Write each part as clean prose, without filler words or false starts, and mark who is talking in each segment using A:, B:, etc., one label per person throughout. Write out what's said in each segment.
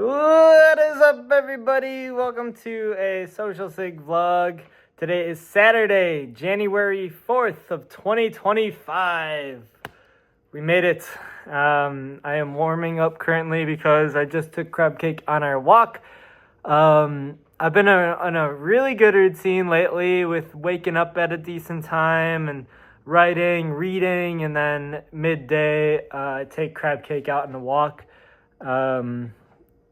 A: What is up, everybody? Welcome to a Social Sig vlog. Today is Saturday, January 4th of 2025. We made it. I am warming up currently because I just took Crab Cake on our walk. I've been on a really good routine lately with waking up at a decent time and writing, reading, and then midday I take Crab Cake out on a walk.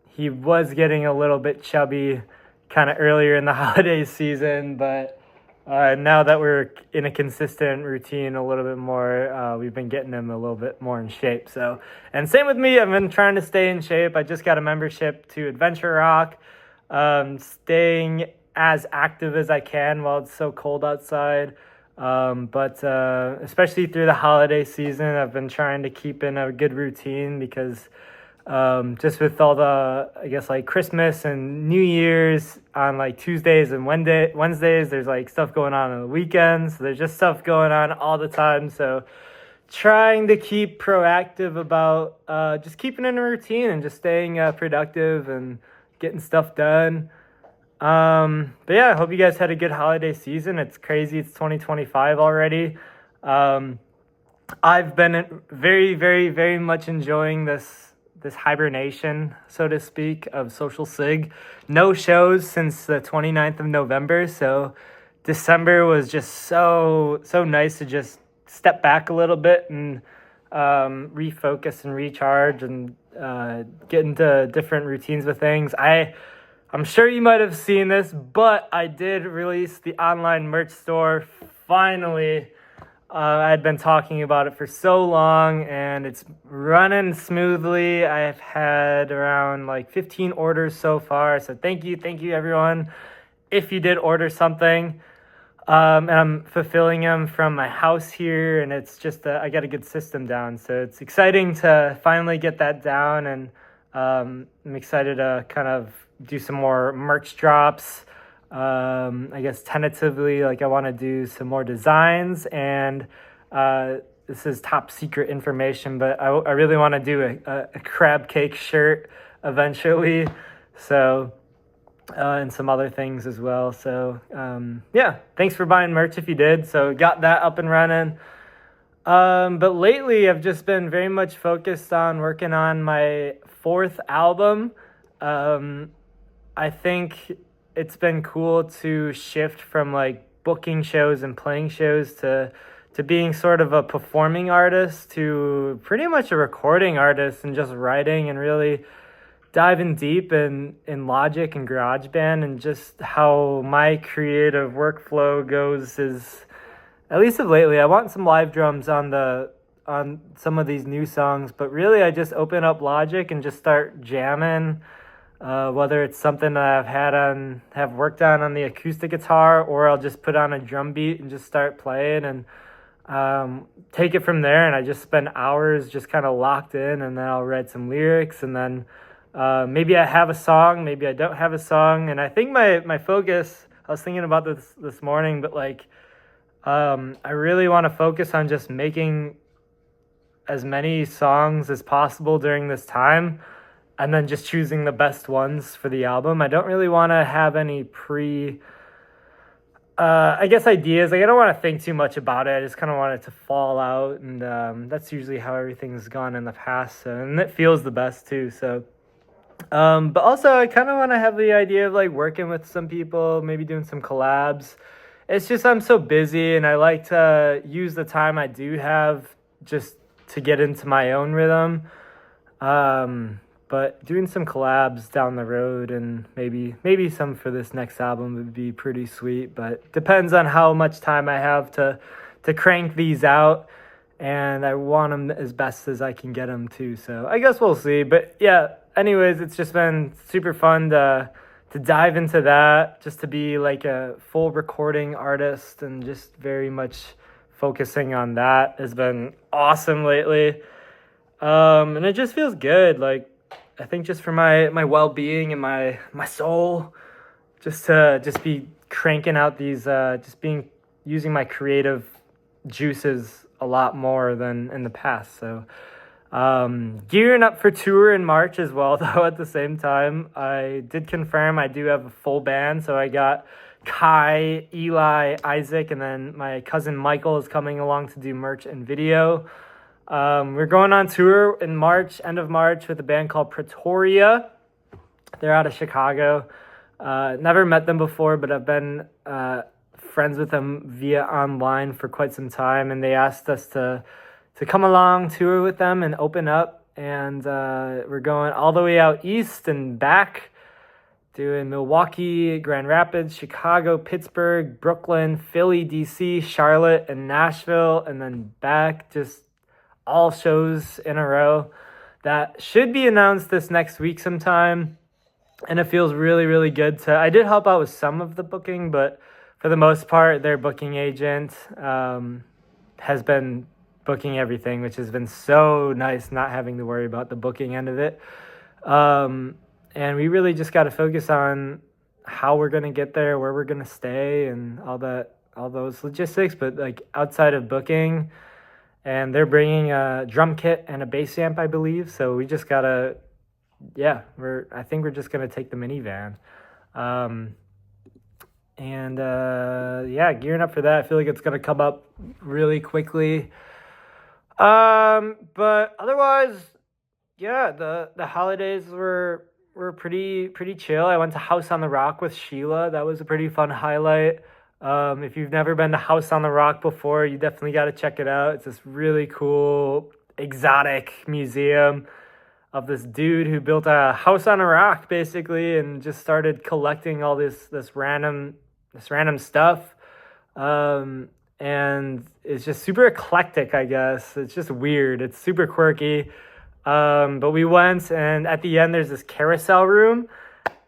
A: He was getting a little bit chubby kind of earlier in the holiday season, but now that we're in a consistent routine a little bit more, we've been getting him a little bit more in shape. So, and same with me, I've been trying to stay in shape. I just got a membership to Adventure Rock, staying as active as I can while it's so cold outside. But especially through the holiday season, I've been trying to keep in a good routine because just with all the, I guess, like Christmas and New Year's on like Tuesdays and Wednesdays, there's like stuff going on the weekends. There's just stuff going on all the time. So trying to keep proactive about just keeping in a routine and just staying productive and getting stuff done. But yeah, I hope you guys had a good holiday season. It's crazy. It's 2025 already. I've been very, very, very much enjoying this hibernation, so to speak, of Social Sig. No shows since the 29th of November, so December was just so nice to just step back a little bit and refocus and recharge and get into different routines with things. I'm sure you might have seen this, but I did release the online merch store finally. I'd been talking about it for so long and it's running smoothly. I've had around like 15 orders so far. So thank you everyone. If you did order something, and I'm fulfilling them from my house here, and it's just, I got a good system down. So it's exciting to finally get that down, and I'm excited to kind of do some more merch drops. I guess tentatively, like I want to do some more designs, and this is top secret information, but I really want to do a crab cake shirt eventually. So, and some other things as well. So, yeah, thanks for buying merch if you did. So got that up and running. But lately I've just been very much focused on working on my fourth album. I think it's been cool to shift from like booking shows and playing shows to being sort of a performing artist to pretty much a recording artist and just writing and really diving deep in Logic and GarageBand, and just how my creative workflow goes is, at least of lately, I want some live drums on some of these new songs, but really I just open up Logic and just start jamming. Whether it's something that have worked on the acoustic guitar, or I'll just put on a drum beat and just start playing and take it from there. And I just spend hours just kind of locked in, and then I'll write some lyrics, and then maybe I have a song, maybe I don't have a song. And I think my focus, I was thinking about this morning, but like I really want to focus on just making as many songs as possible during this time, and then just choosing the best ones for the album. I don't really want to have any I guess ideas. Like, I don't want to think too much about it. I just kind of want it to fall out, and that's usually how everything's gone in the past. So, and it feels the best too. So, but also I kind of want to have the idea of like working with some people, maybe doing some collabs. It's just I'm so busy, and I like to use the time I do have just to get into my own rhythm. But doing some collabs down the road, and maybe some for this next album would be pretty sweet. But depends on how much time I have to crank these out, and I want them as best as I can get them too. So I guess we'll see. But yeah, anyways, it's just been super fun to dive into that, just to be like a full recording artist, and just very much focusing on that has been awesome lately. And it just feels good. Like, I think just for my well-being and my soul, just to be cranking out these, using my creative juices a lot more than in the past. So Gearing up for tour in March as well, though, at the same time. I did confirm I do have a full band, so I got Kai, Eli, Isaac, and then my cousin Michael is coming along to do merch and video. We're going on tour in March, end of March, with a band called Pretoria. They're out of Chicago. Never met them before, but I've been friends with them via online for quite some time, and they asked us to come along, tour with them, and open up. And we're going all the way out east and back, doing Milwaukee, Grand Rapids, Chicago, Pittsburgh, Brooklyn, Philly, DC, Charlotte, and Nashville, and then back, just all shows in a row. That should be announced this next week sometime, and it feels really, really good to... I did help out with some of the booking, but for the most part, their booking agent has been booking everything, which has been so nice not having to worry about the booking end of it. And we really just got to focus on how we're going to get there, where we're going to stay, and all those logistics. But like outside of booking, and they're bringing a drum kit and a bass amp, I believe. So we just got to, I think we're just going to take the minivan. Gearing up for that. I feel like it's going to come up really quickly. But otherwise, the holidays were pretty chill. I went to House on the Rock with Sheila. That was a pretty fun highlight. If you've never been to House on the Rock before, you definitely got to check it out. It's this really cool, exotic museum of this dude who built a house on a rock, basically, and just started collecting all this random stuff. And it's just super eclectic, I guess. It's just weird. It's super quirky. But we went, and at the end, there's this carousel room.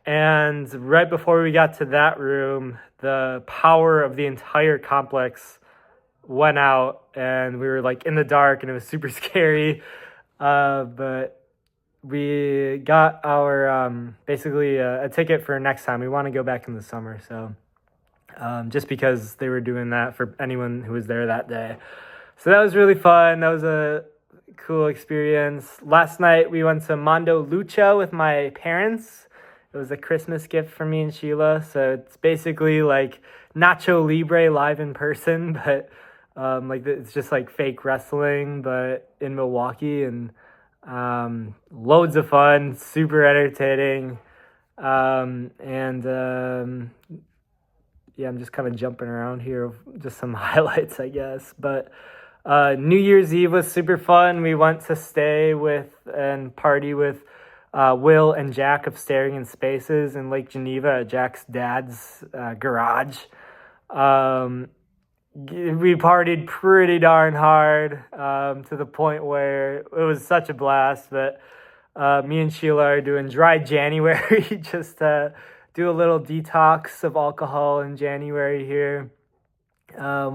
A: And right before we got to that room, the power of the entire complex went out, and we were like in the dark, and it was super scary. But we got our basically a ticket for next time. We want to go back in the summer, so just because they were doing that for anyone who was there that day. So that was really fun. That was a cool experience. Last night we went to Mondo Lucha with my parents. It was a Christmas gift for me and Sheila. So it's basically like Nacho Libre live in person, but it's just like fake wrestling, but in Milwaukee, and loads of fun, super entertaining. I'm just kind of jumping around here, just some highlights, I guess. But New Year's Eve was super fun. We went to stay with and party with Will and Jack of Staring in Spaces in Lake Geneva at Jack's dad's garage. We partied pretty darn hard to the point where it was such a blast. But me and Sheila are doing dry January, just do a little detox of alcohol in January here,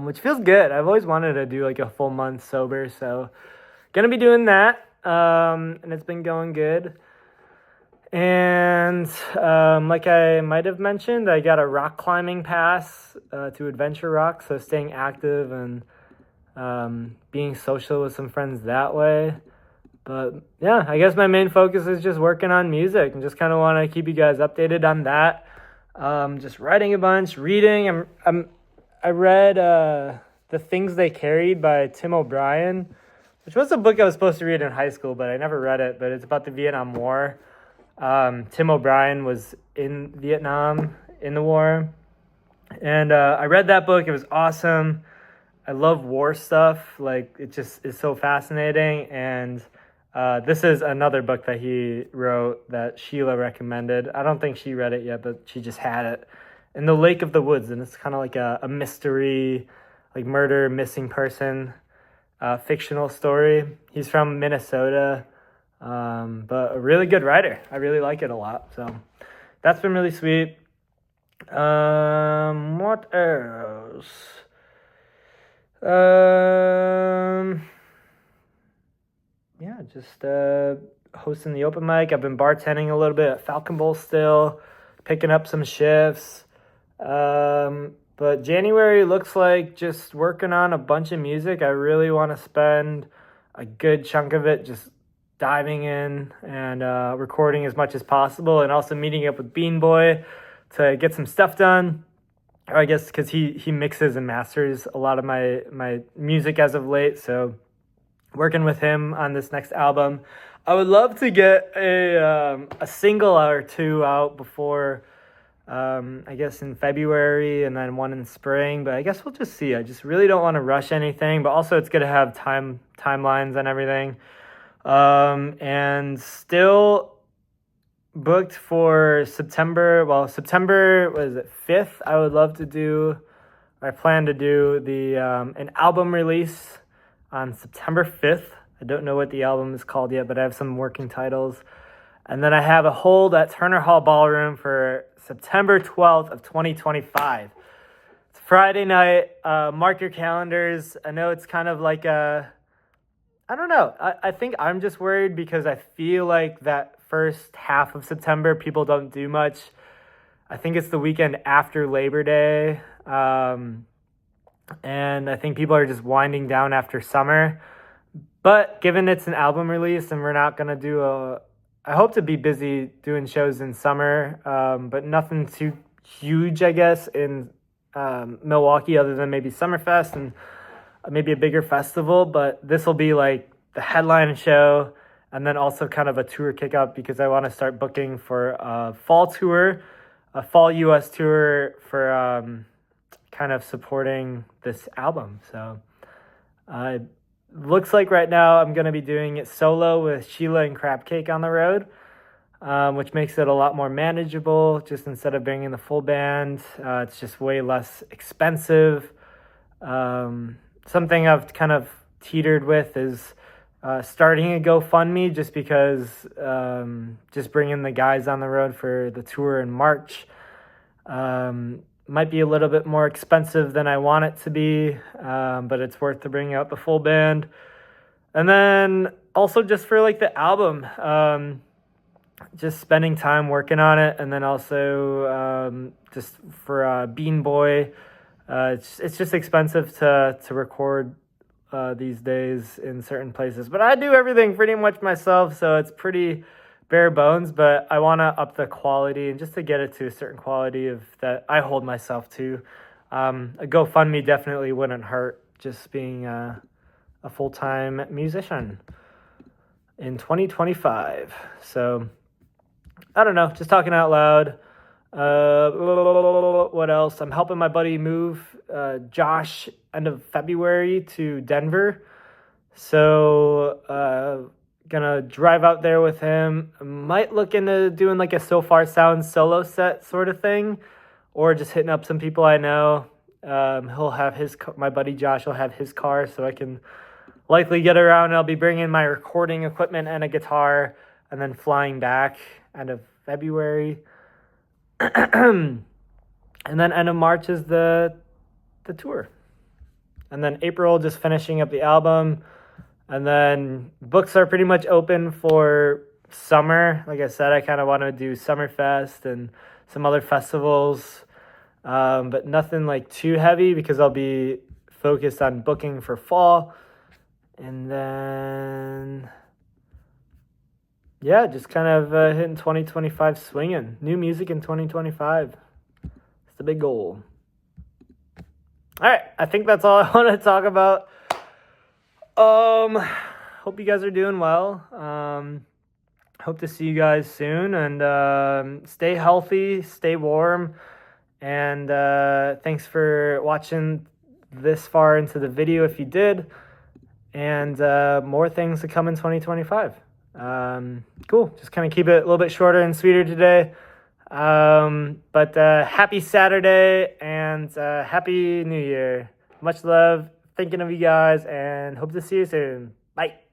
A: which feels good. I've always wanted to do like a full month sober, so gonna be doing that, and it's been going good. And like I might have mentioned, I got a rock climbing pass to Adventure Rock, so staying active and being social with some friends that way. But yeah, I guess my main focus is just working on music and just kind of want to keep you guys updated on that. Just writing a bunch, reading. I read The Things They Carried by Tim O'Brien, which was a book I was supposed to read in high school, but I never read it. But it's about the Vietnam War. Tim O'Brien was in Vietnam in the war. And I read that book. It was awesome. I love war stuff. Like, it just is so fascinating. And this is another book that he wrote that Sheila recommended. I don't think she read it yet, but she just had it. In the Lake of the Woods, and it's kind of like a mystery, like murder, missing person, fictional story. He's from Minnesota, but a really good writer. I really like it a lot. So that's been really sweet. What else? Just hosting the open mic. I've been bartending a little bit at Falcon Bowl still, picking up some shifts. But January looks like just working on a bunch of music. I really want to spend a good chunk of it just diving in and recording as much as possible, and also meeting up with Bean Boy to get some stuff done. Or I guess because he mixes and masters a lot of my music as of late, so working with him on this next album. I would love to get a single or two out before I guess in February, and then one in spring, but I guess we'll just see. I just really don't want to rush anything, but also it's good to have timelines and everything. And still booked for September. Well, September, was it 5th? I would love to do, I plan to do the an album release on September 5th. I don't know what the album is called yet, but I have some working titles. And then I have a hold at Turner Hall Ballroom for September 12th of 2025. It's Friday night. Mark your calendars. I know it's kind of like I don't know. I think I'm just worried because I feel like that first half of September, people don't do much. I think it's the weekend after Labor Day. And I think people are just winding down after summer. But given it's an album release and we're not going to do I hope to be busy doing shows in summer, but nothing too huge, I guess, in Milwaukee other than maybe Summerfest and maybe a bigger festival. But this will be like the headline show and then also kind of a tour kickoff because I want to start booking for a fall tour, a fall US tour for kind of supporting this album. So looks like right now I'm going to be doing it solo with Sheila and Crab Cake on the road, which makes it a lot more manageable. Just instead of bringing the full band, it's just way less expensive. Something I've kind of teetered with is starting a GoFundMe just because just bringing the guys on the road for the tour in March might be a little bit more expensive than I want it to be, but it's worth to bring out the full band. And then also just for like the album, just spending time working on it, and then also just for Bean Boy, it's just expensive to record these days in certain places. But I do everything pretty much myself, so it's pretty bare bones, but I want to up the quality and just to get it to a certain quality of that I hold myself to. A GoFundMe definitely wouldn't hurt, just being a full-time musician in 2025. So I don't know, just talking out loud. What else? I'm helping my buddy move Josh end of February to Denver. So gonna drive out there with him. Might look into doing like a So Far Sound solo set sort of thing, or just hitting up some people I know. He'll have my buddy Josh will have his car, so I can likely get around. I'll be bringing my recording equipment and a guitar, and then flying back end of February. And then end of March is the tour. And then April, just finishing up the album. And then books are pretty much open for summer. Like I said, I kind of want to do Summerfest and some other festivals, but nothing like too heavy because I'll be focused on booking for fall. And then, yeah, just kind of hitting 2025 swinging. New music in 2025. It's the big goal. All right, I think that's all I want to talk about. Hope you guys are doing well. Hope to see you guys soon, and stay healthy, stay warm, and thanks for watching this far into the video if you did, and more things to come in 2025. Cool, just kind of keep it a little bit shorter and sweeter today, but happy Saturday, and happy New Year. Much love. Thinking of you guys, and hope to see you soon. Bye.